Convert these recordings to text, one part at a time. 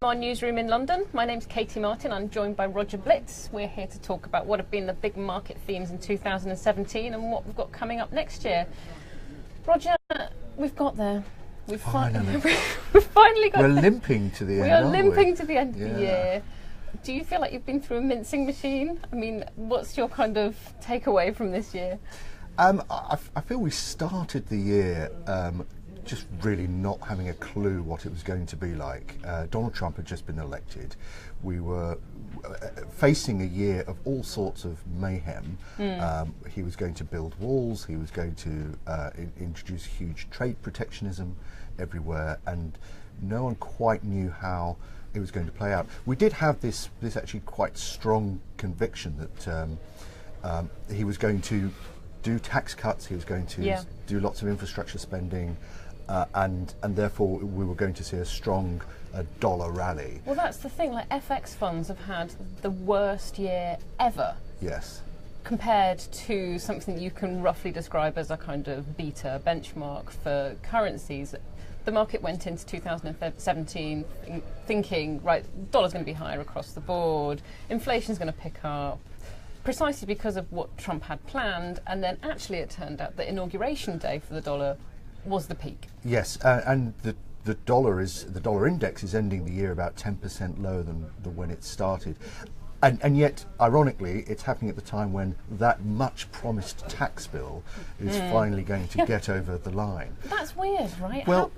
our newsroom in London. My name's Katie Martin. I'm joined by Roger Blitz. We're here to talk about what have been the big market themes in 2017 and what we've got coming up next year. Roger, we've got there. We've finally got We're limping to the end. We are limping to the end of the year. Do you feel like you've been through a mincing machine? I mean, what's your kind of takeaway from this year? I feel we started the year just really not having a clue what it was going to be like. Donald Trump had just been elected. We were facing a year of all sorts of mayhem. He was going to build walls, he was going to introduce huge trade protectionism everywhere, and no one quite knew how it was going to play out. We did have this actually quite strong conviction that he was going to do tax cuts, he was going to do lots of infrastructure spending, and therefore we were going to see a strong dollar rally. Well, that's the thing, like FX funds have had the worst year ever. Yes. Compared to something you can roughly describe as a kind of beta benchmark for currencies. The market went into 2017 thinking, right, dollar's going to be higher across the board, inflation's going to pick up, precisely because of what Trump had planned, and then actually it turned out that inauguration day for the dollar was the peak. Yes, and the dollar index is ending the year about 10% lower than when it started. And yet, ironically, it's happening at the time when that much promised tax bill is finally going to get over the line. That's weird, right? Well,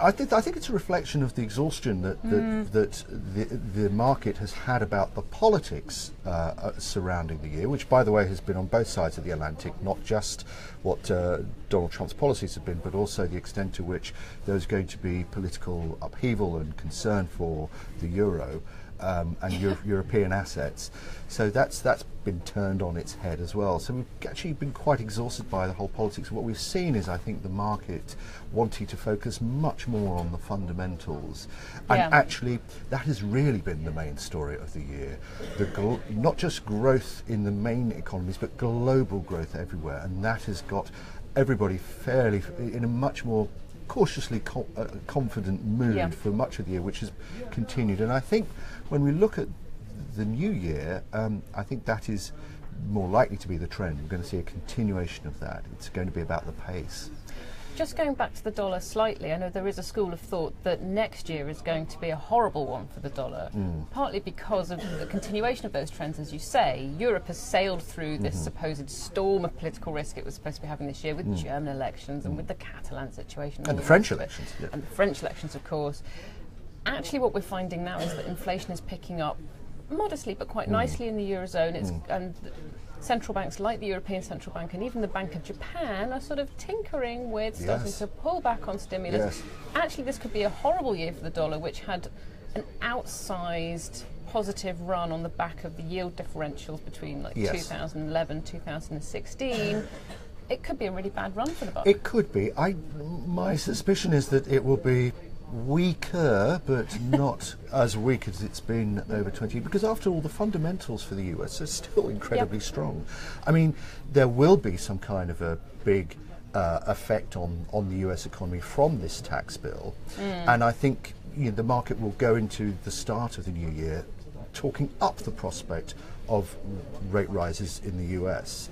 I think it's a reflection of the exhaustion that the market has had about the politics surrounding the year, which, by the way, has been on both sides of the Atlantic, not just what Donald Trump's policies have been, but also the extent to which there's going to be political upheaval and concern for the euro. And European assets, so that's been turned on its head as well. So we've actually been quite exhausted by the whole politics. What we've seen is, I think, the market wanting to focus much more on the fundamentals, and actually that has really been the main story of the year. Not just growth in the main economies, but global growth everywhere, and that has got everybody fairly in a much more cautiously confident mood for much of the year, which has continued. And I think when we look at the new year, I think that is more likely to be the trend. We're going to see a continuation of that. It's going to be about the pace. Just going back to the dollar slightly, I know there is a school of thought that next year is going to be a horrible one for the dollar, partly because of the continuation of those trends, as you say. Europe has sailed through this supposed storm of political risk it was supposed to be having this year with German elections and with the Catalan situation. And the French elections. And the French elections, of course. Actually, what we're finding now is that inflation is picking up modestly but quite nicely in the Eurozone. And central banks like the European Central Bank and even the Bank of Japan are sort of tinkering with starting to pull back on stimulus. Actually, this could be a horrible year for the dollar, which had an outsized positive run on the back of the yield differentials between 2011 2016. It could be a really bad run for the dollar. It could be. My suspicion is that it will be weaker, but not as weak as it's been over 20 years, because after all, the fundamentals for the US are still incredibly strong. I mean, there will be some kind of a big effect on the US economy from this tax bill, and I think the market will go into the start of the new year talking up the prospect of rate rises in the US.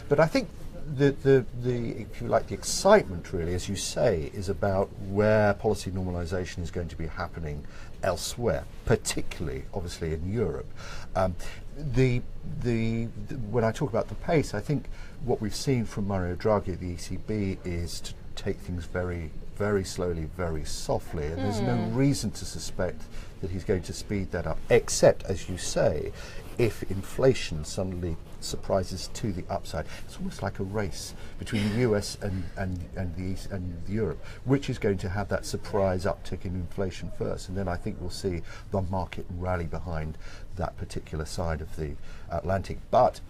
But I think the if you like, the excitement really, as you say, is about where policy normalisation is going to be happening elsewhere, particularly obviously in Europe. When I talk about the pace, I think what we've seen from Mario Draghi, the ECB, is to take things very, very slowly, very softly, and there's no reason to suspect that he's going to speed that up, except, as you say, if inflation suddenly surprises to the upside. It's almost like a race between the US and the East and Europe, which is going to have that surprise uptick in inflation first, and then I think we'll see the market rally behind that particular side of the Atlantic. But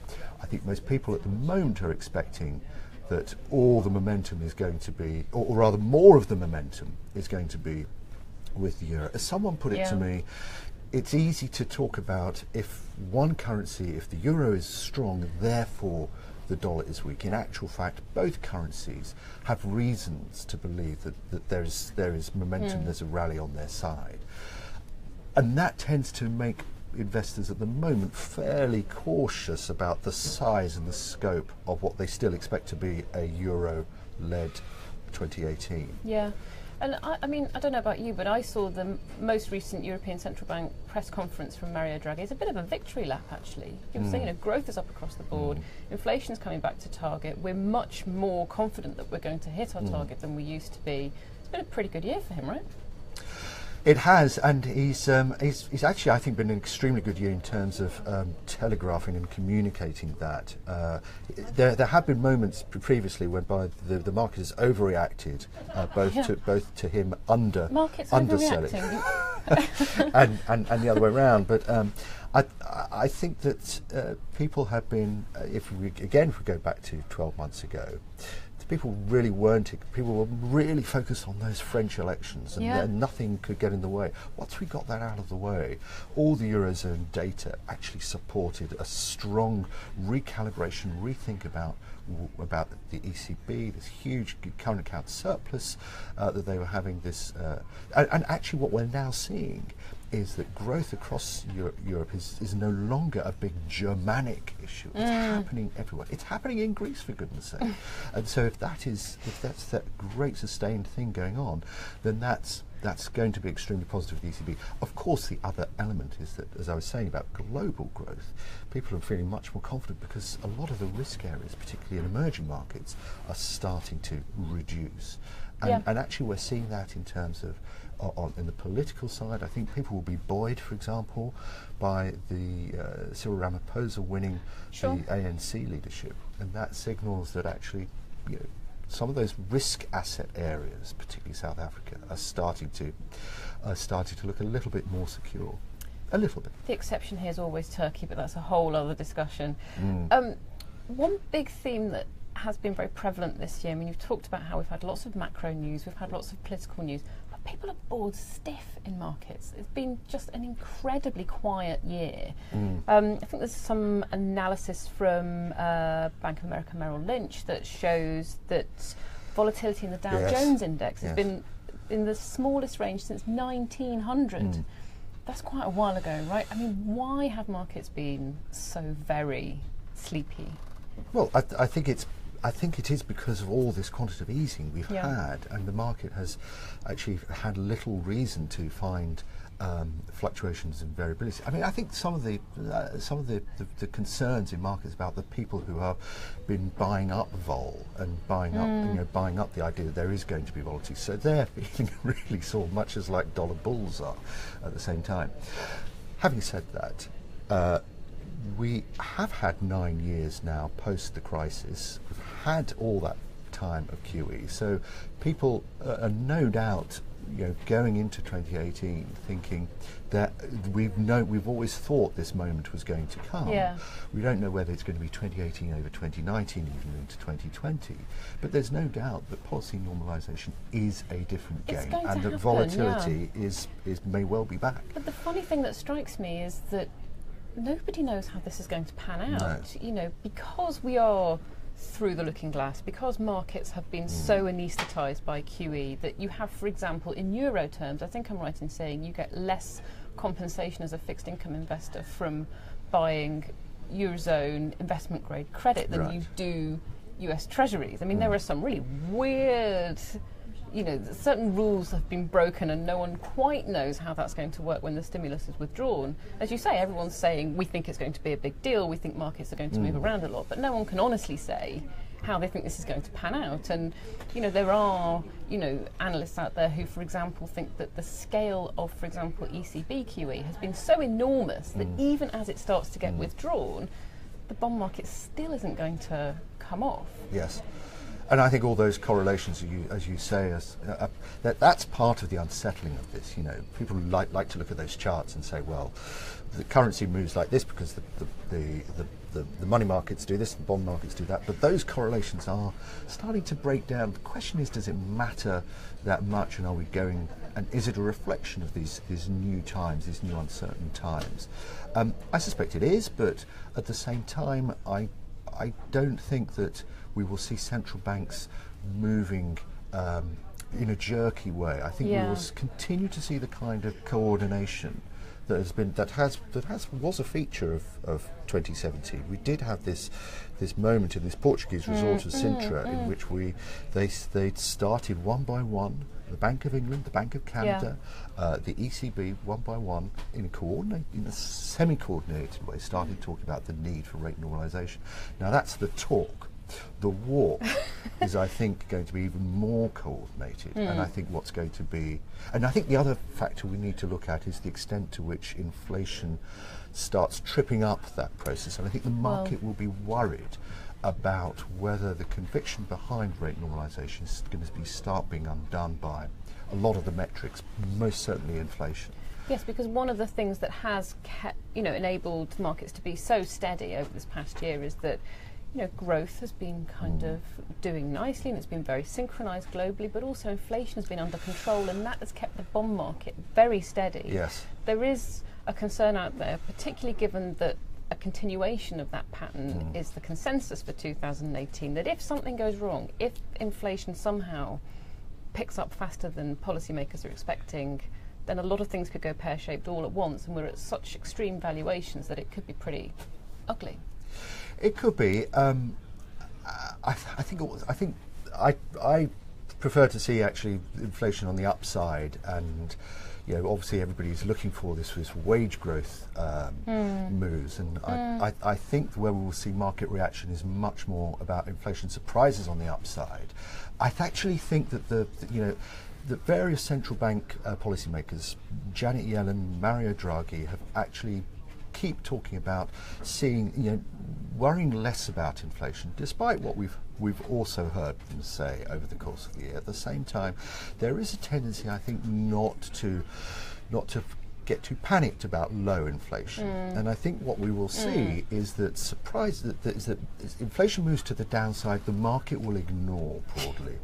I think most people at the moment are expecting that all the momentum is going to be, or rather more of the momentum is going to be with the euro. As someone put it to me, it's easy to talk about if one currency, if the euro is strong, therefore the dollar is weak. In actual fact, both currencies have reasons to believe that there is momentum, there's a rally on their side. And that tends to make investors at the moment fairly cautious about the size and the scope of what they still expect to be a Euro-led 2018. Yeah. And I mean, I don't know about you, but I saw the most recent European Central Bank press conference from Mario Draghi. It's a bit of a victory lap, actually. He was saying, growth is up across the board, inflation's coming back to target. We're much more confident that we're going to hit our target than we used to be. It's been a pretty good year for him, right? It has, and he's actually, I think, been an extremely good year in terms of telegraphing and communicating that. There have been moments previously whereby the market has overreacted, both to him underselling, and the other way around. But I think that people have been, if we go back to 12 months ago. People were really focused on those French elections, and nothing could get in the way. Once we got that out of the way, all the Eurozone data actually supported a strong recalibration, rethink about the ECB, this huge current account surplus that they were having, and actually what we're now seeing is that growth across Europe is no longer a big Germanic issue. It's happening everywhere. It's happening in Greece, for goodness sake. And so if that's that great sustained thing going on, then that's going to be extremely positive for the ECB. Of course, the other element is that, as I was saying about global growth, people are feeling much more confident because a lot of the risk areas, particularly in emerging markets, are starting to reduce. And actually we're seeing that in terms of in the political side. I think people will be buoyed, for example, by the Cyril Ramaphosa winning the ANC leadership, and that signals that actually, some of those risk asset areas, particularly South Africa, are starting to look a little bit more secure. A little bit. The exception here is always Turkey, but that's a whole other discussion. One big theme that has been very prevalent this year, I mean, you've talked about how we've had lots of macro news, we've had lots of political news, but people are bored stiff in markets. It's been just an incredibly quiet year. I think there's some analysis from Bank of America Merrill Lynch that shows that volatility in the Dow Jones index has been in the smallest range since 1900. That's quite a while ago, right? I mean, why have markets been so very sleepy? Well, I think it is because of all this quantitative easing we've had, and the market has actually had little reason to find fluctuations and variability. I mean, I think some of the concerns in markets about the people who have been buying up vol and buying up the idea that there is going to be volatility. So they're feeling really sore, much as like dollar bulls are at the same time. Having said that, we have had 9 years now post the crisis. We've had all that time of QE, so people are no doubt, going into 2018 thinking that we've always thought this moment was going to come. We don't know whether it's going to be 2018 over 2019, even into 2020, but there's no doubt that policy normalisation is a different game, and that volatility may well be back. But the funny thing that strikes me is that nobody knows how this is going to pan out. Because we are through the looking glass, because markets have been so anaesthetised by QE, that you have, for example, in euro terms, I think I'm right in saying you get less compensation as a fixed income investor from buying Eurozone investment grade credit than you do US Treasuries. I mean, there are some really weird, certain rules have been broken and no one quite knows how that's going to work when the stimulus is withdrawn. As you say, everyone's saying we think it's going to be a big deal, we think markets are going to move around a lot, but no one can honestly say how they think this is going to pan out. And there are analysts out there who, for example, think that the scale of, for example, ECB QE has been so enormous that even as it starts to get withdrawn, the bond market still isn't going to come off. Yes. And I think all those correlations, as you say, that's part of the unsettling of this. People like to look at those charts and say, well, the currency moves like this because the money markets do this, the bond markets do that. But those correlations are starting to break down. The question is, does it matter that much, and are we going? And is it a reflection of these new times, these new uncertain times? I suspect it is, but at the same time, I don't think that we will see central banks moving in a jerky way. I think we will continue to see the kind of coordination was a feature of 2017. We did have this moment in this Portuguese resort of Sintra in which they started one by one. The Bank of England, the Bank of Canada, the ECB, one by one, in a semi-coordinated way, started talking about the need for rate normalisation. Now that's the talk. The walk is, I think, going to be even more coordinated, and I think I think the other factor we need to look at is the extent to which inflation starts tripping up that process, and I think the market will be worried about whether the conviction behind rate normalisation is going to start being undone by a lot of the metrics, most certainly inflation. Yes, because one of the things that has enabled markets to be so steady over this past year is that growth has been kind of doing nicely, and it's been very synchronised globally, but also inflation has been under control, and that has kept the bond market very steady. Yes. There is a concern out there, particularly given that a continuation of that pattern is the consensus for 2018, that if something goes wrong, if inflation somehow picks up faster than policymakers are expecting, then a lot of things could go pear-shaped all at once, and we're at such extreme valuations that it could be pretty ugly. It could be. I think I prefer to see actually inflation on the upside, and obviously everybody's looking for this wage growth moves, and I think where we will see market reaction is much more about inflation surprises on the upside. I actually think that the various central bank policymakers, Janet Yellen, Mario Draghi, have actually keep talking about worrying less about inflation, despite what we've also heard them say over the course of the year. At the same time, there is a tendency, I think, not to get too panicked about low inflation. And I think what we will see is that that as inflation moves to the downside, the market will ignore broadly.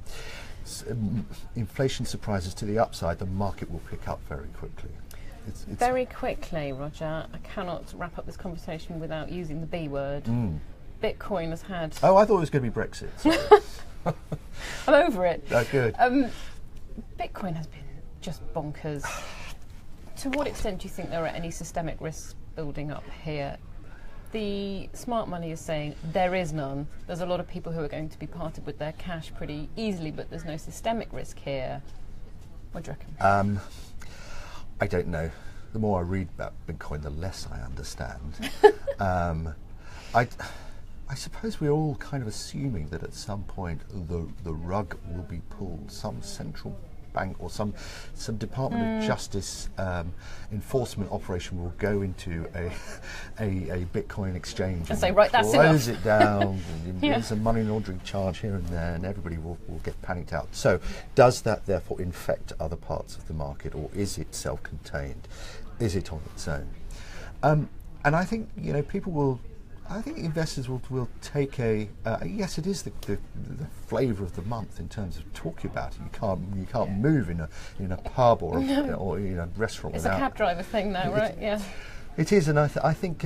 Inflation surprises to the upside, the market will pick up very quickly. It's very quickly, Roger, I cannot wrap up this conversation without using the B word. Bitcoin has had... Oh, I thought it was going to be Brexit. I'm over it. Oh, good. Bitcoin has been just bonkers. To what extent do you think there are any systemic risks building up here? The smart money is saying there is none. There's a lot of people who are going to be parted with their cash pretty easily, but there's no systemic risk here. What do you reckon? I don't know. The more I read about Bitcoin, the less I understand. I suppose we're all kind of assuming that at some point the rug will be pulled. Some central bank or some Department of Justice enforcement operation will go into a Bitcoin exchange and say, right, that's close enough. it down. There's a money laundering charge here and there, and everybody will get panicked out. So, does that therefore infect other parts of the market, or is it self-contained? Is it on its own? And I think people will. I think investors will take yes, it is the flavour of the month in terms of talking about it. You can't move in a pub or in a restaurant. It's a cab driver thing now, right? Yeah. It is, and I think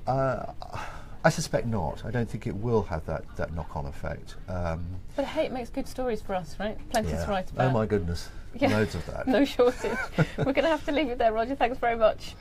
I suspect not. I don't think it will have that knock-on effect. But hey, it makes good stories for us, right? Plenty to write about. Oh my goodness, loads of that. No shortage. We're going to have to leave it there, Roger. Thanks very much.